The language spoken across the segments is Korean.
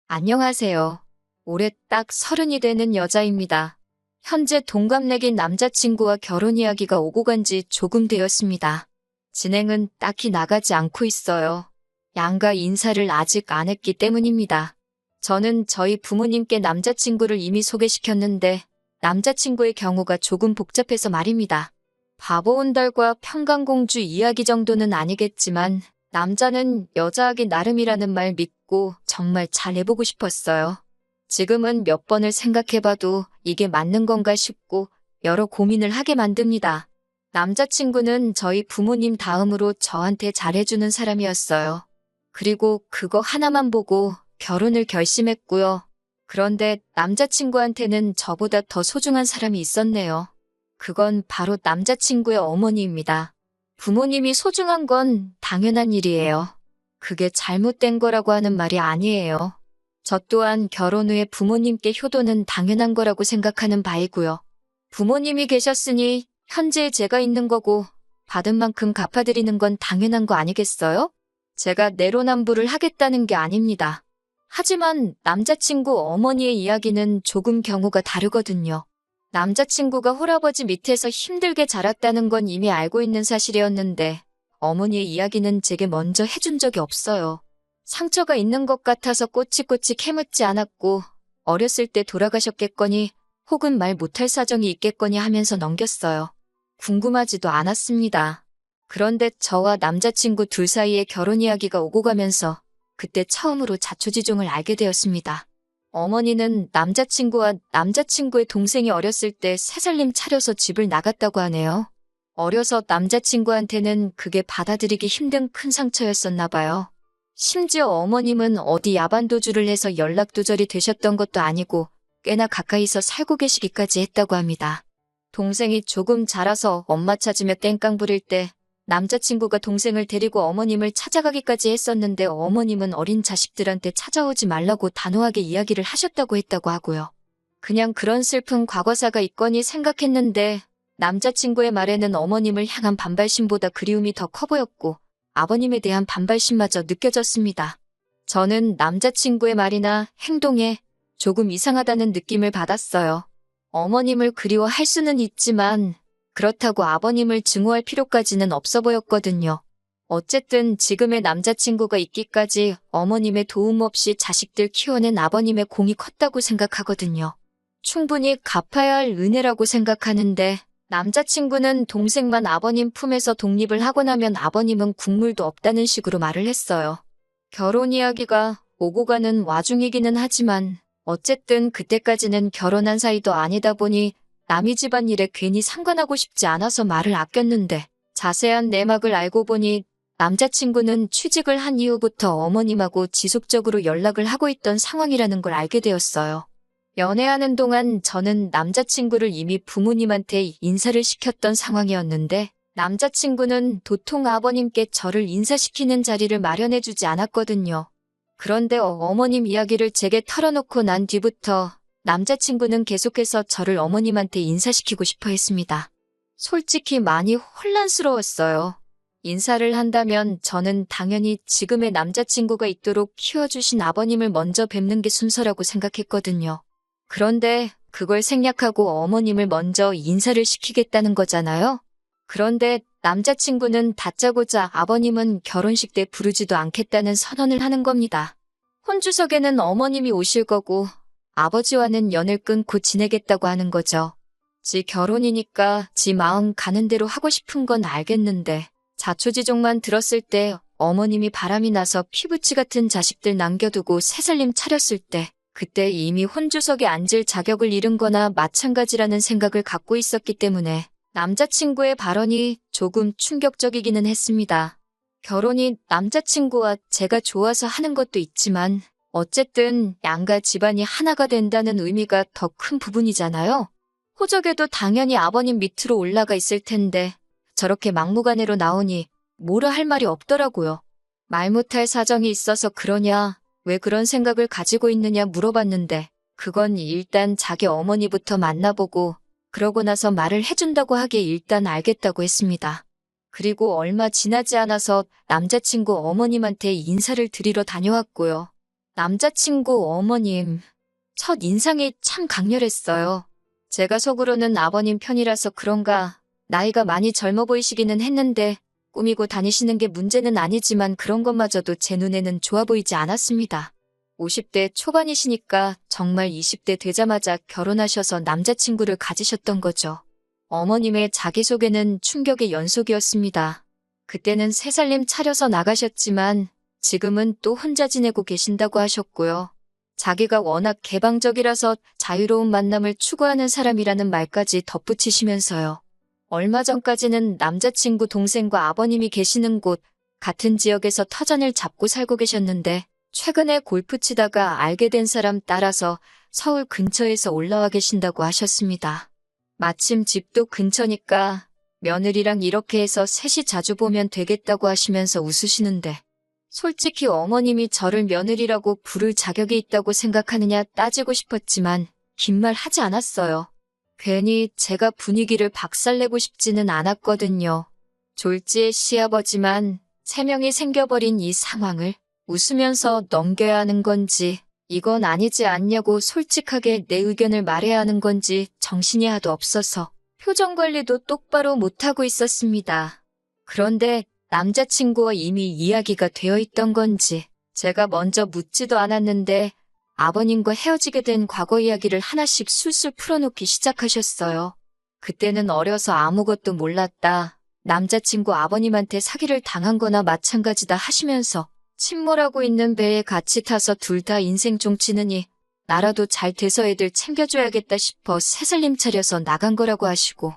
안녕하세요. 올해 딱 30이 되는 여자입니다. 현재 동갑내긴 남자친구와 결혼 이야기가 오고 간 지 조금 되었습니다. 진행은 딱히 나가지 않고 있어요. 양가 인사를 아직 안 했기 때문입니다. 저는 저희 부모님께 남자친구를 이미 소개시켰는데 남자친구의 경우가 조금 복잡해서 말입니다. 바보 온달과 평강공주 이야기 정도는 아니겠지만 남자는 여자하기 나름이라는 말 믿고 정말 잘 해보고 싶었어요. 지금은 몇 번을 생각해봐도 이게 맞는 건가 싶고 여러 고민을 하게 만듭니다. 남자친구는 저희 부모님 다음으로 저한테 잘해주는 사람이었어요. 그리고 그거 하나만 보고 결혼을 결심했고요. 그런데 남자친구한테는 저보다 더 소중한 사람이 있었네요. 그건 바로 남자친구의 어머니입니다. 부모님이 소중한 건 당연한 일이에요. 그게 잘못된 거라고 하는 말이 아니에요. 저 또한 결혼 후에 부모님께 효도는 당연한 거라고 생각하는 바이고요. 부모님이 계셨으니 현재 제가 있는 거고 받은 만큼 갚아드리는 건 당연한 거 아니겠어요? 제가 내로남불을 하겠다는 게 아닙니다. 하지만 남자친구 어머니의 이야기는 조금 경우가 다르거든요. 남자친구가 홀아버지 밑에서 힘들게 자랐다는 건 이미 알고 있는 사실이었는데 어머니의 이야기는 제게 먼저 해준 적이 없어요. 상처가 있는 것 같아서 꼬치꼬치 캐묻지 않았고 어렸을 때 돌아가셨겠거니 혹은 말 못할 사정이 있겠거니 하면서 넘겼어요. 궁금하지도 않았습니다. 그런데 저와 남자친구 둘 사이에 결혼 이야기가 오고 가면서 그때 처음으로 자초지종을 알게 되었습니다. 어머니는 남자친구와 남자친구의 동생이 어렸을 때 새살림 차려서 집을 나갔다고 하네요. 어려서 남자친구한테는 그게 받아들이기 힘든 큰 상처였었나 봐요. 심지어 어머님은 어디 야반도주를 해서 연락두절이 되셨던 것도 아니고 꽤나 가까이서 살고 계시기까지 했다고 합니다. 동생이 조금 자라서 엄마 찾으며 땡깡 부릴 때 남자친구가 동생을 데리고 어머님을 찾아가기까지 했었는데 어머님은 어린 자식들한테 찾아오지 말라고 단호하게 이야기를 하셨다고 했다고 하고요. 그냥 그런 슬픈 과거사가 있거니 생각했는데 남자친구의 말에는 어머님을 향한 반발심보다 그리움이 더 커 보였고 아버님에 대한 반발심마저 느껴졌습니다. 저는 남자친구의 말이나 행동에 조금 이상하다는 느낌을 받았어요. 어머님을 그리워할 수는 있지만 그렇다고 아버님을 증오할 필요까지는 없어 보였거든요. 어쨌든 지금의 남자친구가 있기까지 어머님의 도움 없이 자식들 키워낸 아버님의 공이 컸다고 생각하거든요. 충분히 갚아야 할 은혜라고 생각하는데 남자친구는 동생만 아버님 품에서 독립을 하고 나면 아버님은 국물도 없다는 식으로 말을 했어요. 결혼 이야기가 오고 가는 와중이기는 하지만 어쨌든 그때까지는 결혼한 사이도 아니다 보니 남의 집안일에 괜히 상관하고 싶지 않아서 말을 아꼈는데 자세한 내막을 알고 보니 남자친구는 취직을 한 이후부터 어머님하고 지속적으로 연락을 하고 있던 상황이라는 걸 알게 되었어요. 연애하는 동안 저는 남자친구를 이미 부모님한테 인사를 시켰던 상황이었는데 남자친구는 도통 아버님께 저를 인사시키는 자리를 마련해주지 않았거든요. 그런데 어머님 이야기를 제게 털어놓고 난 뒤부터 남자친구는 계속해서 저를 어머님한테 인사시키고 싶어 했습니다. 솔직히 많이 혼란스러웠어요. 인사를 한다면 저는 당연히 지금의 남자친구가 있도록 키워주신 아버님을 먼저 뵙는 게 순서라고 생각했거든요. 그런데 그걸 생략하고 어머님을 먼저 인사를 시키겠다는 거잖아요. 그런데 남자친구는 다짜고짜 아버님은 결혼식 때 부르지도 않겠다는 선언을 하는 겁니다. 혼주석에는 어머님이 오실 거고 아버지와는 연을 끊고 지내겠다고 하는 거죠. 지 결혼이니까 지 마음 가는 대로 하고 싶은 건 알겠는데 자초지종만 들었을 때 어머님이 바람이 나서 피부치 같은 자식들 남겨두고 새살림 차렸을 때 그때 이미 혼주석에 앉을 자격을 잃은 거나 마찬가지라는 생각을 갖고 있었기 때문에 남자친구의 발언이 조금 충격적이기는 했습니다. 결혼이 남자친구와 제가 좋아서 하는 것도 있지만 어쨌든 양가 집안이 하나가 된다는 의미가 더 큰 부분이잖아요. 호적에도 당연히 아버님 밑으로 올라가 있을 텐데 저렇게 막무가내로 나오니 뭐라 할 말이 없더라고요. 말 못할 사정이 있어서 그러냐, 왜 그런 생각을 가지고 있느냐 물어봤는데 그건 일단 자기 어머니부터 만나보고 그러고 나서 말을 해준다고 하기에 일단 알겠다고 했습니다. 그리고 얼마 지나지 않아서 남자친구 어머님한테 인사를 드리러 다녀왔고요. 남자친구 어머님, 첫 인상이 참 강렬했어요. 제가 속으로는 아버님 편이라서 그런가 나이가 많이 젊어 보이시기는 했는데 꾸미고 다니시는 게 문제는 아니지만 그런 것마저도 제 눈에는 좋아 보이지 않았습니다. 50대 초반이시니까 정말 20대 되자마자 결혼하셔서 남자친구를 가지셨던 거죠. 어머님의 자기소개는 충격의 연속이었습니다. 그때는 새 살림 차려서 나가셨지만 지금은 또 혼자 지내고 계신다고 하셨고요. 자기가 워낙 개방적이라서 자유로운 만남을 추구하는 사람이라는 말까지 덧붙이시면서요. 얼마 전까지는 남자친구 동생과 아버님이 계시는 곳, 같은 지역에서 터전을 잡고 살고 계셨는데 최근에 골프 치다가 알게 된 사람 따라서 서울 근처에서 올라와 계신다고 하셨습니다. 마침 집도 근처니까 며느리랑 이렇게 해서 셋이 자주 보면 되겠다고 하시면서 웃으시는데 솔직히 어머님이 저를 며느리라고 부를 자격이 있다고 생각하느냐 따지고 싶었지만 긴 말 하지 않았어요. 괜히 제가 분위기를 박살내고 싶지는 않았거든요. 졸지의 시아버지만 3명이 생겨버린 이 상황을 웃으면서 넘겨야 하는 건지 이건 아니지 않냐고 솔직하게 내 의견을 말해야 하는 건지 정신이 하도 없어서 표정 관리도 똑바로 못하고 있었습니다. 그런데 남자친구와 이미 이야기가 되어 있던 건지 제가 먼저 묻지도 않았는데 아버님과 헤어지게 된 과거 이야기를 하나씩 술술 풀어놓기 시작하셨어요. 그때는 어려서 아무것도 몰랐다. 남자친구 아버님한테 사기를 당한 거나 마찬가지다 하시면서 침몰하고 있는 배에 같이 타서 둘 다 인생 종치느니 나라도 잘 돼서 애들 챙겨줘야겠다 싶어 새살림 차려서 나간 거라고 하시고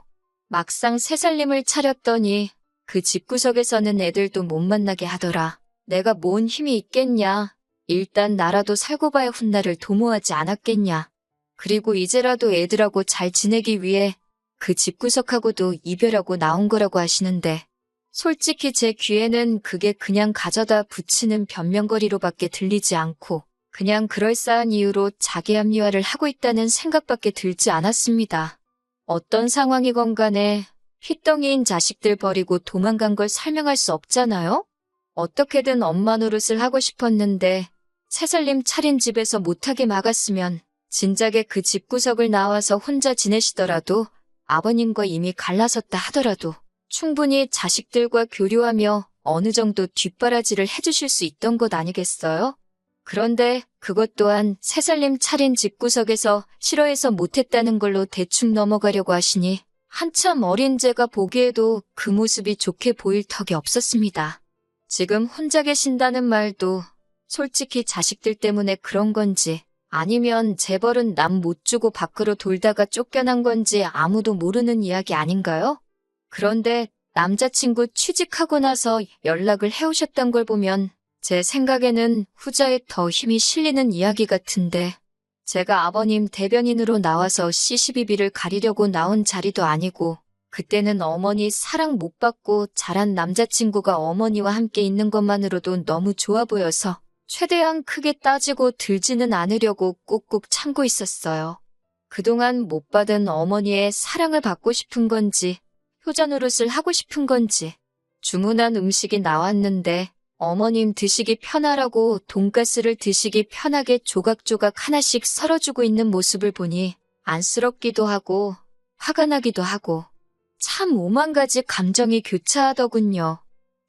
막상 새살림을 차렸더니 그 집구석에서는 애들도 못 만나게 하더라. 내가 뭔 힘이 있겠냐. 일단 나라도 살고 봐야 훗날을 도모하지 않았겠냐. 그리고 이제라도 애들하고 잘 지내기 위해 그 집구석하고도 이별하고 나온 거라고 하시는데 솔직히 제 귀에는 그게 그냥 가져다 붙이는 변명거리로밖에 들리지 않고 그냥 그럴싸한 이유로 자기 합리화를 하고 있다는 생각밖에 들지 않았습니다. 어떤 상황이건 간에 휘덩이인 자식들 버리고 도망간 걸 설명할 수 없잖아요? 어떻게든 엄마 노릇을 하고 싶었는데 새살림 차린 집에서 못하게 막았으면 진작에 그 집구석을 나와서 혼자 지내시더라도 아버님과 이미 갈라섰다 하더라도 충분히 자식들과 교류하며 어느 정도 뒷바라지를 해주실 수 있던 것 아니겠어요? 그런데 그것 또한 새살림 차린 집구석에서 싫어해서 못했다는 걸로 대충 넘어가려고 하시니 한참 어린 제가 보기에도 그 모습이 좋게 보일 턱이 없었습니다. 지금 혼자 계신다는 말도 솔직히 자식들 때문에 그런 건지 아니면 재벌은 남 못 주고 밖으로 돌다가 쫓겨난 건지 아무도 모르는 이야기 아닌가요? 그런데 남자친구 취직하고 나서 연락을 해오셨던 걸 보면 제 생각에는 후자에 더 힘이 실리는 이야기 같은데 제가 아버님 대변인으로 나와서 시시비비를 가리려고 나온 자리도 아니고 그때는 어머니 사랑 못 받고 자란 남자친구가 어머니와 함께 있는 것만으로도 너무 좋아 보여서 최대한 크게 따지고 들지는 않으려고 꾹꾹 참고 있었어요. 그동안 못 받은 어머니의 사랑을 받고 싶은 건지 효자 노릇을 하고 싶은 건지 주문한 음식이 나왔는데 어머님 드시기 편하라고 돈가스를 드시기 편하게 조각조각 하나씩 썰어주고 있는 모습을 보니 안쓰럽기도 하고 화가 나기도 하고 참 오만 가지 감정이 교차하더군요.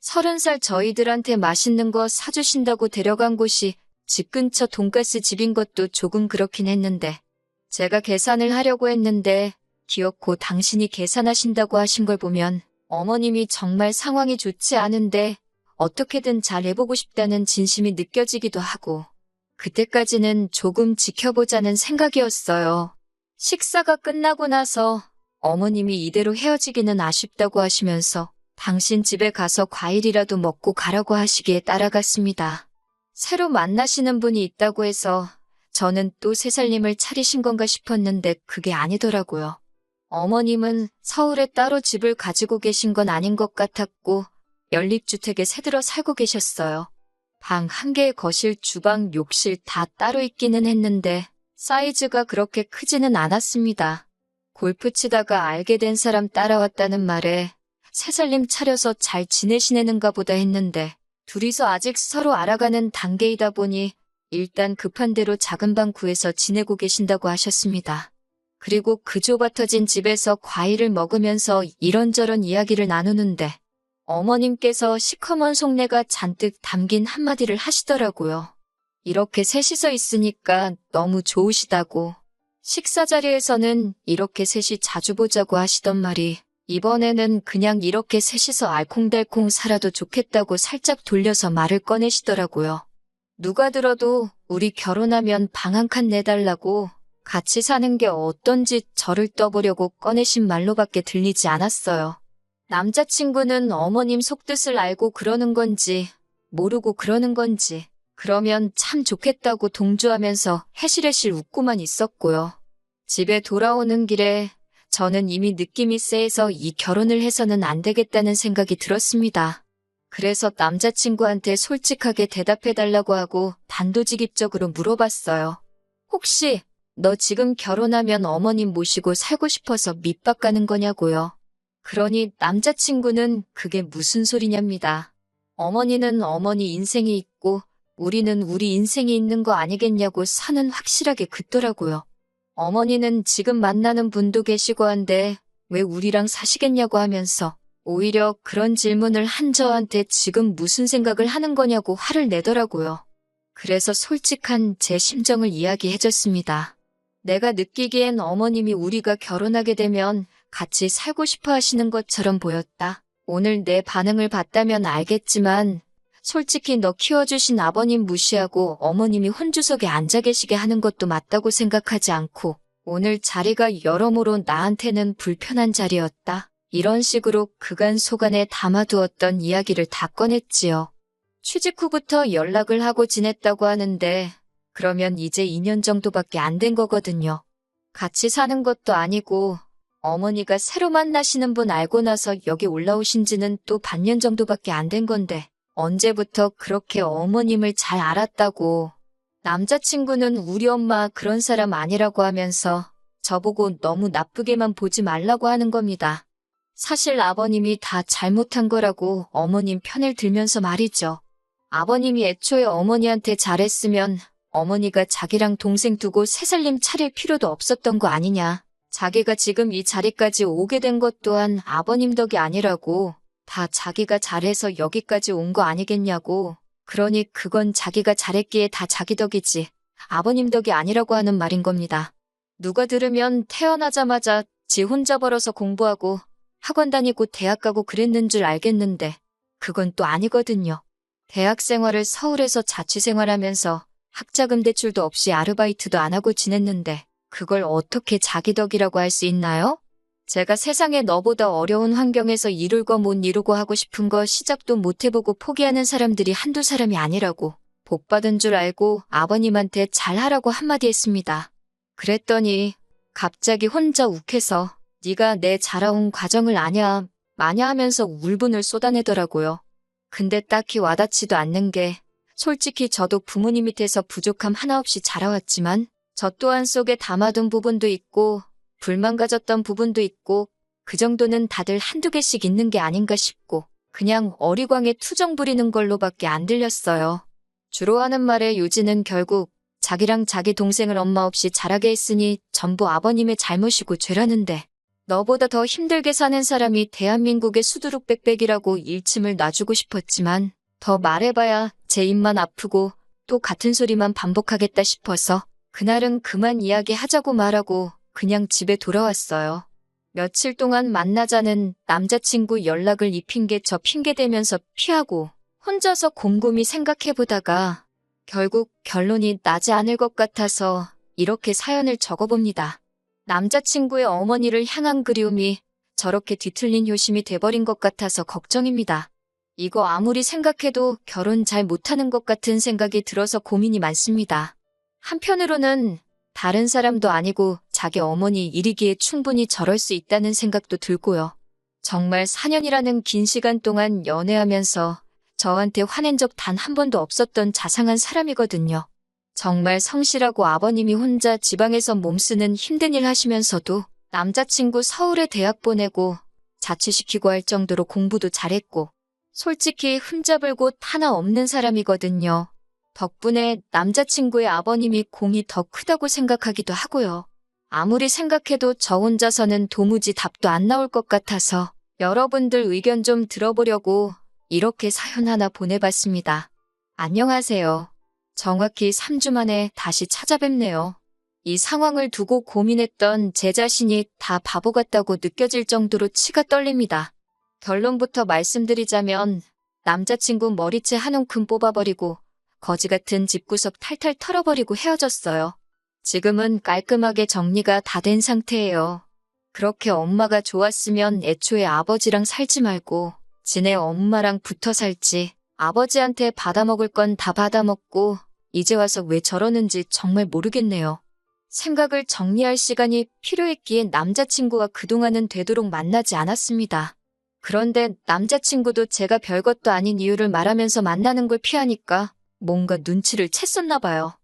30살 저희들한테 맛있는 거 사주신다고 데려간 곳이 집 근처 돈가스 집인 것도 조금 그렇긴 했는데 제가 계산을 하려고 했는데 기어코 당신이 계산하신다고 하신 걸 보면 어머님이 정말 상황이 좋지 않은데 어떻게든 잘 해보고 싶다는 진심이 느껴지기도 하고 그때까지는 조금 지켜보자는 생각이었어요. 식사가 끝나고 나서 어머님이 이대로 헤어지기는 아쉽다고 하시면서 당신 집에 가서 과일이라도 먹고 가라고 하시기에 따라갔습니다. 새로 만나시는 분이 있다고 해서 저는 또 새살림을 차리신 건가 싶었는데 그게 아니더라고요. 어머님은 서울에 따로 집을 가지고 계신 건 아닌 것 같았고 연립주택에 새들어 살고 계셨어요. 방 한 개에 거실, 주방, 욕실 다 따로 있기는 했는데 사이즈가 그렇게 크지는 않았습니다. 골프 치다가 알게 된 사람 따라왔다는 말에 새살림 차려서 잘 지내시는가 보다 했는데 둘이서 아직 서로 알아가는 단계이다 보니 일단 급한 대로 작은 방 구해서 지내고 계신다고 하셨습니다. 그리고 그 좁아터진 집에서 과일을 먹으면서 이런저런 이야기를 나누는데 어머님께서 시커먼 속내가 잔뜩 담긴 한마디를 하시더라고요. 이렇게 셋이서 있으니까 너무 좋으시다고. 식사 자리에서는 이렇게 셋이 자주 보자고 하시던 말이 이번에는 그냥 이렇게 셋이서 알콩달콩 살아도 좋겠다고 살짝 돌려서 말을 꺼내시더라고요. 누가 들어도 우리 결혼하면 방 한 칸 내달라고 같이 사는 게 어떤지 저를 떠보려고 꺼내신 말로밖에 들리지 않았어요. 남자친구는 어머님 속뜻을 알고 그러는 건지 모르고 그러는 건지 그러면 참 좋겠다고 동조하면서 해실해실 웃고만 있었고요. 집에 돌아오는 길에 저는 이미 느낌이 쎄해서 이 결혼을 해서는 안 되겠다는 생각이 들었습니다. 그래서 남자친구한테 솔직하게 대답해달라고 하고 단도직입적으로 물어봤어요. 혹시 너 지금 결혼하면 어머님 모시고 살고 싶어서 밑밥 가는 거냐고요. 그러니 남자친구는 그게 무슨 소리냐입니다. 어머니는 어머니 인생이 있고 우리는 우리 인생이 있는 거 아니겠냐고 선은 확실하게 긋더라고요. 어머니는 지금 만나는 분도 계시고 한데 왜 우리랑 사시겠냐고 하면서 오히려 그런 질문을 한 저한테 지금 무슨 생각을 하는 거냐고 화를 내더라고요. 그래서 솔직한 제 심정을 이야기해줬습니다. 내가 느끼기엔 어머님이 우리가 결혼하게 되면 같이 살고 싶어 하시는 것처럼 보였다. 오늘 내 반응을 봤다면 알겠지만 솔직히 너 키워주신 아버님 무시하고 어머님이 혼주석에 앉아 계시게 하는 것도 맞다고 생각하지 않고 오늘 자리가 여러모로 나한테는 불편한 자리였다. 이런 식으로 그간 속안에 담아두었던 이야기를 다 꺼냈지요. 취직 후부터 연락을 하고 지냈다고 하는데 그러면 이제 2년 정도밖에 안 된 거거든요. 같이 사는 것도 아니고 어머니가 새로 만나시는 분 알고 나서 여기 올라오신 지는 또 반년 정도밖에 안 된 건데 언제부터 그렇게 어머님을 잘 알았다고. 남자친구는 우리 엄마 그런 사람 아니라고 하면서 저보고 너무 나쁘게만 보지 말라고 하는 겁니다. 사실 아버님이 다 잘못한 거라고 어머님 편을 들면서 말이죠. 아버님이 애초에 어머니한테 잘했으면 어머니가 자기랑 동생 두고 새살림 차릴 필요도 없었던 거 아니냐. 자기가 지금 이 자리까지 오게 된 것 또한 아버님 덕이 아니라고. 다 자기가 잘해서 여기까지 온 거 아니겠냐고. 그러니 그건 자기가 잘했기에 다 자기 덕이지 아버님 덕이 아니라고 하는 말인 겁니다. 누가 들으면 태어나자마자 지 혼자 벌어서 공부하고 학원 다니고 대학 가고 그랬는 줄 알겠는데 그건 또 아니거든요. 대학 생활을 서울에서 자취생활하면서 학자금 대출도 없이 아르바이트도 안 하고 지냈는데 그걸 어떻게 자기 덕이라고 할 수 있나요? 제가 세상에 너보다 어려운 환경에서 이룰고 못 이루고 하고 싶은 거 시작도 못 해보고 포기하는 사람들이 한두 사람이 아니라고 복 받은 줄 알고 아버님한테 잘하라고 한마디 했습니다. 그랬더니 갑자기 혼자 욱해서 네가 내 자라온 과정을 아냐 마냐 하면서 울분을 쏟아내더라고요. 근데 딱히 와닿지도 않는 게 솔직히 저도 부모님 밑에서 부족함 하나 없이 자라왔지만 저 또한 속에 담아둔 부분도 있고 불만 가졌던 부분도 있고 그 정도는 다들 한두 개씩 있는 게 아닌가 싶고 그냥 어리광에 투정 부리는 걸로밖에 안 들렸어요. 주로 하는 말의 요지는 결국 자기랑 자기 동생을 엄마 없이 자라게 했으니 전부 아버님의 잘못이고 죄라는데 너보다 더 힘들게 사는 사람이 대한민국의 수두룩백백이라고 일침을 놔주고 싶었지만 더 말해봐야 제 입만 아프고 또 같은 소리만 반복하겠다 싶어서 그날은 그만 이야기하자고 말하고 그냥 집에 돌아왔어요. 며칠 동안 만나자는 남자친구 연락을 이 핑계 저 핑계 대면서 피하고 혼자서 곰곰이 생각해보다가 결국 결론이 나지 않을 것 같아서 이렇게 사연을 적어봅니다. 남자친구의 어머니를 향한 그리움이 저렇게 뒤틀린 효심이 돼버린 것 같아서 걱정입니다. 이거 아무리 생각해도 결혼 잘 못하는 것 같은 생각이 들어서 고민이 많습니다. 한편으로는 다른 사람도 아니고 자기 어머니 일이기에 충분히 저럴 수 있다는 생각도 들고요. 정말 4년이라는 긴 시간 동안 연애하면서 저한테 화낸 적 단 한 번도 없었던 자상한 사람이거든요. 정말 성실하고 아버님이 혼자 지방에서 몸쓰는 힘든 일 하시면서도 남자친구 서울에 대학 보내고 자취시키고 할 정도로 공부도 잘했고 솔직히 흠잡을 곳 하나 없는 사람이거든요. 덕분에 남자친구의 아버님이 공이 더 크다고 생각하기도 하고요. 아무리 생각해도 저 혼자서는 도무지 답도 안 나올 것 같아서 여러분들 의견 좀 들어보려고 이렇게 사연 하나 보내봤습니다. 안녕하세요. 정확히 3주 만에 다시 찾아뵙네요. 이 상황을 두고 고민했던 제 자신이 다 바보 같다고 느껴질 정도로 치가 떨립니다. 결론부터 말씀드리자면 남자친구 머리채 한 움큼 뽑아버리고 거지 같은 집구석 탈탈 털어버리고 헤어졌어요. 지금은 깔끔하게 정리가 다 된 상태예요. 그렇게 엄마가 좋았으면 애초에 아버지랑 살지 말고 지네 엄마랑 붙어 살지. 아버지한테 받아먹을 건 다 받아먹고 이제 와서 왜 저러는지 정말 모르겠네요. 생각을 정리할 시간이 필요했기에 남자친구와 그동안은 되도록 만나지 않았습니다. 그런데 남자친구도 제가 별것도 아닌 이유를 말하면서 만나는 걸 피하니까 뭔가 눈치를 챘었나 봐요.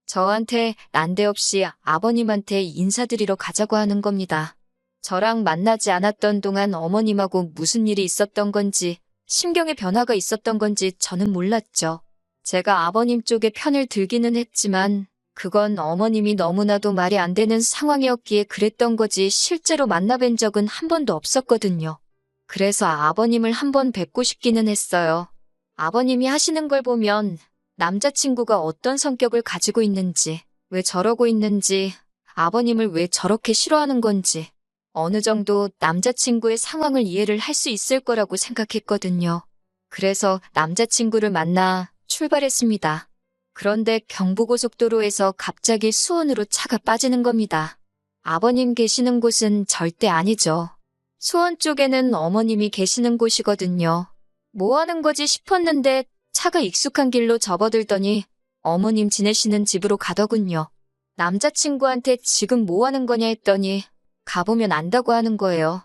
저한테 난데없이 아버님한테 인사드리러 가자고 하는 겁니다. 저랑 만나지 않았던 동안 어머님하고 무슨 일이 있었던 건지 심경의 변화가 있었던 건지 저는 몰랐죠. 제가 아버님 쪽에 편을 들기는 했지만 그건 어머님이 너무나도 말이 안 되는 상황이었기에 그랬던 거지 실제로 만나뵌 적은 한 번도 없었거든요. 그래서 아버님을 한번 뵙고 싶기는 했어요. 아버님이 하시는 걸 보면 남자친구가 어떤 성격을 가지고 있는지, 왜 저러고 있는지, 아버님을 왜 저렇게 싫어하는 건지 어느 정도 남자친구의 상황을 이해를 할 수 있을 거라고 생각했거든요. 그래서 남자친구를 만나 출발했습니다. 그런데 경부고속도로에서 갑자기 수원으로 차가 빠지는 겁니다. 아버님 계시는 곳은 절대 아니죠. 수원 쪽에는 어머님이 계시는 곳이거든요. 뭐 하는 거지 싶었는데 차가 익숙한 길로 접어들더니 어머님 지내시는 집으로 가더군요. 남자친구한테 지금 뭐 하는 거냐 했더니 가보면 안다고 하는 거예요.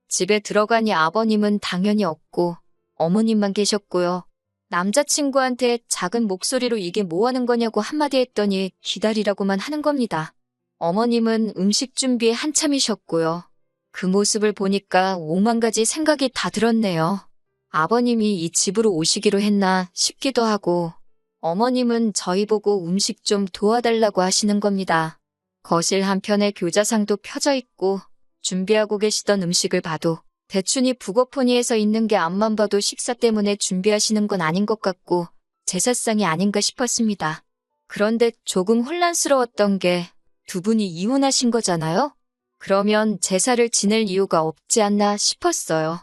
집에 들어가니 아버님은 당연히 없고 어머님만 계셨고요. 남자친구한테 작은 목소리로 이게 뭐 하는 거냐고 한마디 했더니 기다리라고만 하는 겁니다. 어머님은 음식 준비에 한참이셨고요. 그 모습을 보니까 5만 가지 생각이 다 들었네요. 아버님이 이 집으로 오시기로 했나 싶기도 하고 어머님은 저희 보고 음식 좀 도와달라고 하시는 겁니다. 거실 한편에 교자상도 펴져 있고 준비하고 계시던 음식을 봐도 대충이 북어포니에서 있는 게 앞만 봐도 식사 때문에 준비하시는 건 아닌 것 같고 제사상이 아닌가 싶었습니다. 그런데 조금 혼란스러웠던 게 두 분이 이혼하신 거잖아요? 그러면 제사를 지낼 이유가 없지 않나 싶었어요.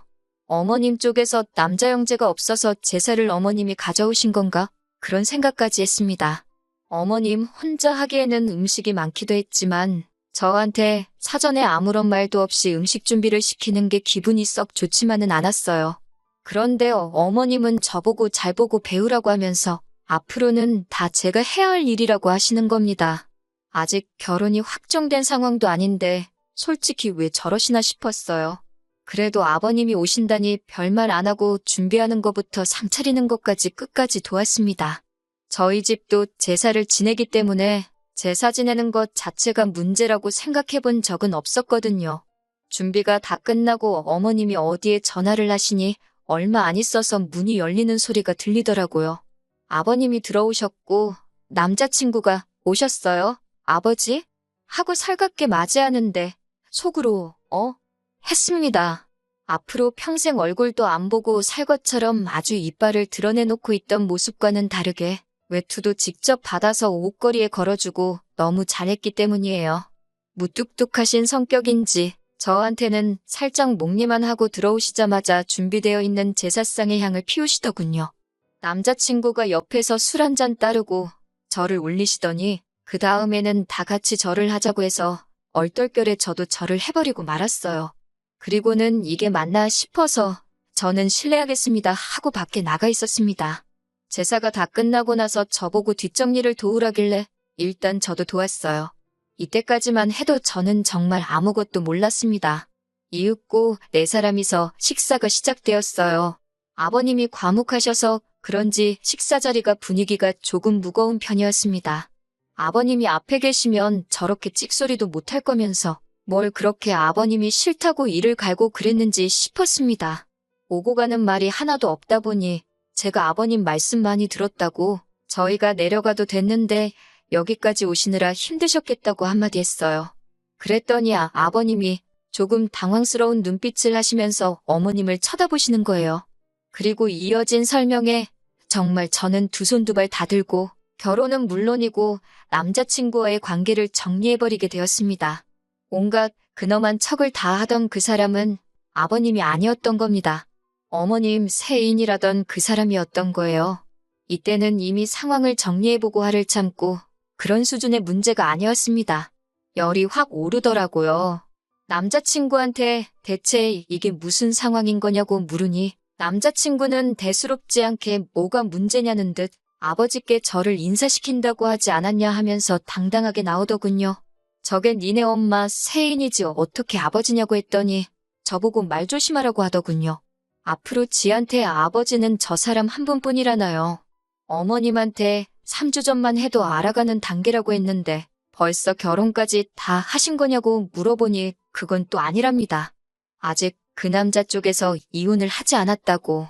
어머님 쪽에서 남자 형제가 없어서 제사를 어머님이 가져오신 건가? 그런 생각까지 했습니다. 어머님 혼자 하기에는 음식이 많기도 했지만 저한테 사전에 아무런 말도 없이 음식 준비를 시키는 게 기분이 썩 좋지만은 않았어요. 그런데 어머님은 저보고 잘 보고 배우라고 하면서 앞으로는 다 제가 해야 할 일이라고 하시는 겁니다. 아직 결혼이 확정된 상황도 아닌데 솔직히 왜 저러시나 싶었어요. 그래도 아버님이 오신다니 별말 안 하고 준비하는 것부터 상 차리는 것까지 끝까지 도왔습니다. 저희 집도 제사를 지내기 때문에 제사 지내는 것 자체가 문제라고 생각해 본 적은 없었거든요. 준비가 다 끝나고 어머님이 어디에 전화를 하시니 얼마 안 있어서 문이 열리는 소리가 들리더라고요. 아버님이 들어오셨고 남자친구가 오셨어요? 아버지? 하고 살갑게 맞이하는데 속으로 했습니다. 앞으로 평생 얼굴도 안 보고 살 것처럼 아주 이빨을 드러내놓고 있던 모습과는 다르게 외투도 직접 받아서 옷걸이에 걸어주고 너무 잘했기 때문이에요. 무뚝뚝하신 성격인지 저한테는 살짝 목리만 하고 들어오시자마자 준비되어 있는 제사상의 향을 피우시더군요. 남자친구가 옆에서 술 한 잔 따르고 저를 올리시더니 그 다음에는 다 같이 절을 하자고 해서 얼떨결에 저도 절을 해버리고 말았어요. 그리고는 이게 맞나 싶어서 저는 실례하겠습니다 하고 밖에 나가 있었습니다. 제사가 다 끝나고 나서 저보고 뒷정리를 도우라길래 일단 저도 도왔어요. 이때까지만 해도 저는 정말 아무것도 몰랐습니다. 이윽고 네 사람이서 식사가 시작되었어요. 아버님이 과묵하셔서 그런지 식사 자리가 분위기가 조금 무거운 편이었습니다. 아버님이 앞에 계시면 저렇게 찍소리도 못할 거면서 뭘 그렇게 아버님이 싫다고 이를 갈고 그랬는지 싶었습니다. 오고 가는 말이 하나도 없다 보니 제가 아버님 말씀 많이 들었다고 저희가 내려가도 됐는데 여기까지 오시느라 힘드셨겠다고 한마디 했어요. 그랬더니 아버님이 조금 당황스러운 눈빛을 하시면서 어머님을 쳐다보시는 거예요. 그리고 이어진 설명에 정말 저는 두 손 두 발 다 들고 결혼은 물론이고 남자친구와의 관계를 정리해버리게 되었습니다. 온갖 근엄한 척을 다 하던 그 사람은 아버님이 아니었던 겁니다. 어머님 세인이라던 그 사람이었던 거예요. 이때는 이미 상황을 정리해보고 화를 참고 그런 수준의 문제가 아니었습니다. 열이 확 오르더라고요. 남자친구한테 대체 이게 무슨 상황인 거냐고 물으니 남자친구는 대수롭지 않게 뭐가 문제냐는 듯 아버지께 저를 인사시킨다고 하지 않았냐 하면서 당당하게 나오더군요. 저게 니네 엄마 세인이지 어떻게 아버지냐고 했더니 저보고 말 조심하라고 하더군요. 앞으로 지한테 아버지는 저 사람 한 분뿐이라나요. 어머님한테 3주 전만 해도 알아가는 단계라고 했는데 벌써 결혼까지 다 하신 거냐고 물어보니 그건 또 아니랍니다. 아직 그 남자 쪽에서 이혼을 하지 않았다고.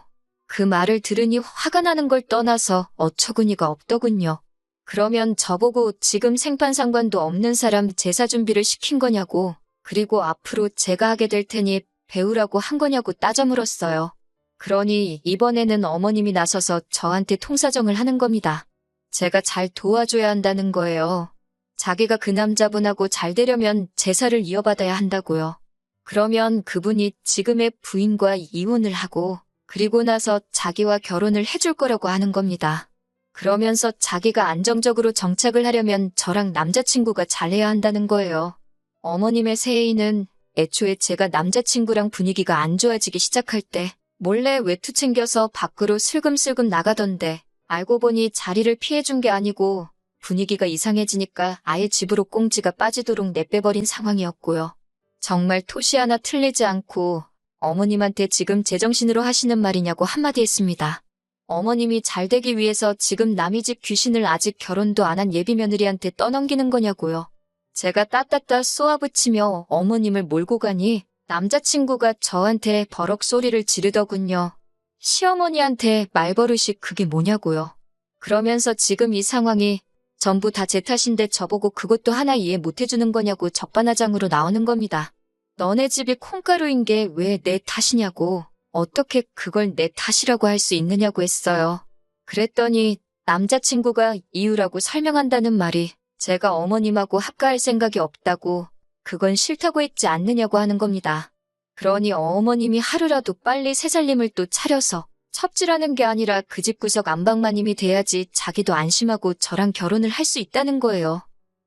그 말을 들으니 화가 나는 걸 떠나서 어처구니가 없더군요. 그러면 저보고 지금 생판상관도 없는 사람 제사 준비를 시킨 거냐고, 그리고 앞으로 제가 하게 될 테니 배우라고 한 거냐고 따져 물었어요. 그러니 이번에는 어머님이 나서서 저한테 통사정을 하는 겁니다. 제가 잘 도와줘야 한다는 거예요. 자기가 그 남자분하고 잘 되려면 제사를 이어받아야 한다고요. 그러면 그분이 지금의 부인과 이혼을 하고 그리고 나서 자기와 결혼을 해줄 거라고 하는 겁니다. 그러면서 자기가 안정적으로 정착을 하려면 저랑 남자친구가 잘해야 한다는 거예요. 어머님의 세인은 애초에 제가 남자친구랑 분위기가 안 좋아지기 시작할 때 몰래 외투 챙겨서 밖으로 슬금슬금 나가던데 알고 보니 자리를 피해준 게 아니고 분위기가 이상해지니까 아예 집으로 꽁지가 빠지도록 내빼버린 상황이었고요. 정말 토시 하나 틀리지 않고 어머님한테 지금 제정신으로 하시는 말이냐고 한마디 했습니다. 어머님이 잘 되기 위해서 지금 남의 집 귀신을 아직 결혼도 안 한 예비 며느리한테 떠넘기는 거냐고요. 제가 따따따 쏘아붙이며 어머님을 몰고 가니 남자친구가 저한테 버럭 소리를 지르더군요. 시어머니한테 말버릇이 그게 뭐냐고요. 그러면서 지금 이 상황이 전부 다 제 탓인데 저보고 그것도 하나 이해 못해주는 거냐고 적반하장으로 나오는 겁니다. 너네 집이 콩가루인 게 왜 내 탓이냐고, 어떻게 그걸 내 탓이라고 할 수 있느냐고 했어요. 그랬더니 남자친구가 이유라고 설명한다는 말이 제가 어머님하고 합가할 생각이 없다고, 그건 싫다고 했지 않느냐고 하는 겁니다. 그러니 어머님이 하루라도 빨리 새살림을 또 차려서 첩질하는 게 아니라 그 집 구석 안방마님이 돼야지 자기도 안심하고 저랑 결혼을 할 수 있다는 거예요.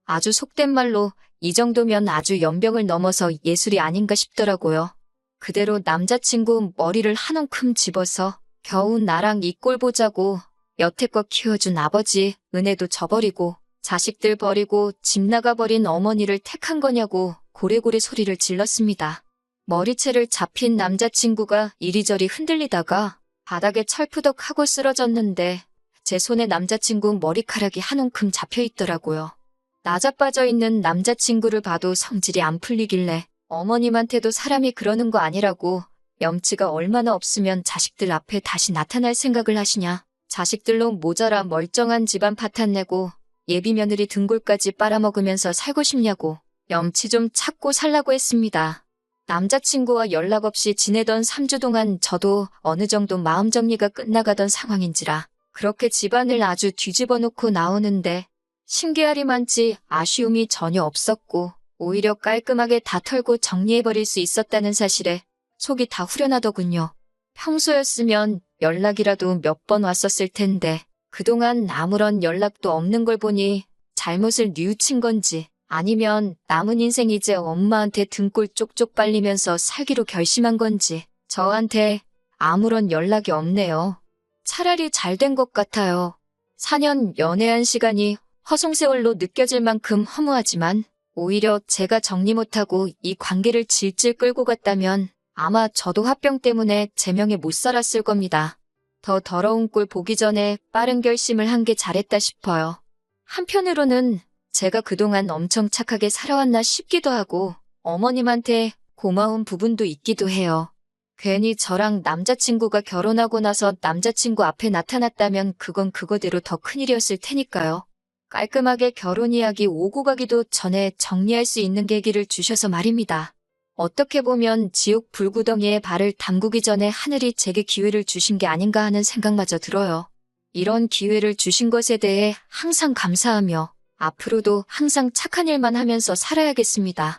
아주 속된 말로 이 정도면 아주 연병을 넘어서 예술이 아닌가 싶더라고요. 그대로 남자친구 머리를 한 움큼 집어서 겨우 나랑 이 꼴 보자고 여태껏 키워준 아버지 은혜도 저버리고 자식들 버리고 집 나가버린 어머니를 택한 거냐고 고래고래 소리를 질렀습니다. 머리채를 잡힌 남자친구가 이리저리 흔들리다가 바닥에 철푸덕하고 쓰러졌는데 제 손에 남자친구 머리카락이 한 움큼 잡혀있더라고요. 나자빠져 있는 남자친구를 봐도 성질이 안 풀리길래 어머님한테도 사람이 그러는 거 아니라고, 염치가 얼마나 없으면 자식들 앞에 다시 나타날 생각을 하시냐. 자식들로 모자라 멀쩡한 집안 파탄내고 예비 며느리 등골까지 빨아먹으면서 살고 싶냐고 염치 좀 찾고 살라고 했습니다. 남자친구와 연락 없이 지내던 3주 동안 저도 어느 정도 마음 정리가 끝나가던 상황인지라 그렇게 집안을 아주 뒤집어 놓고 나오는데 신기하리만치 아쉬움이 전혀 없었고 오히려 깔끔하게 다 털고 정리해버릴 수 있었다는 사실에 속이 다 후련하더군요. 평소였으면 연락이라도 몇 번 왔었을 텐데 그동안 아무런 연락도 없는 걸 보니 잘못을 뉘우친 건지 아니면 남은 인생 이제 엄마한테 등골 쪽쪽 빨리면서 살기로 결심한 건지 저한테 아무런 연락이 없네요. 차라리 잘 된 것 같아요. 4년 연애한 시간이 허송세월로 느껴질 만큼 허무하지만 오히려 제가 정리 못하고 이 관계를 질질 끌고 갔다면 아마 저도 화병 때문에 제명에 못 살았을 겁니다. 더 더러운 꼴 보기 전에 빠른 결심을 한 게 잘했다 싶어요. 한편으로는 제가 그동안 엄청 착하게 살아왔나 싶기도 하고 어머님한테 고마운 부분도 있기도 해요. 괜히 저랑 남자친구가 결혼하고 나서 남자친구 앞에 나타났다면 그건 그거대로 더 큰일이었을 테니까요. 깔끔하게 결혼 이야기 오고 가기도 전에 정리할 수 있는 계기를 주셔서 말입니다. 어떻게 보면 지옥 불구덩이에 발을 담그기 전에 하늘이 제게 기회를 주신 게 아닌가 하는 생각마저 들어요. 이런 기회를 주신 것에 대해 항상 감사하며 앞으로도 항상 착한 일만 하면서 살아야겠습니다.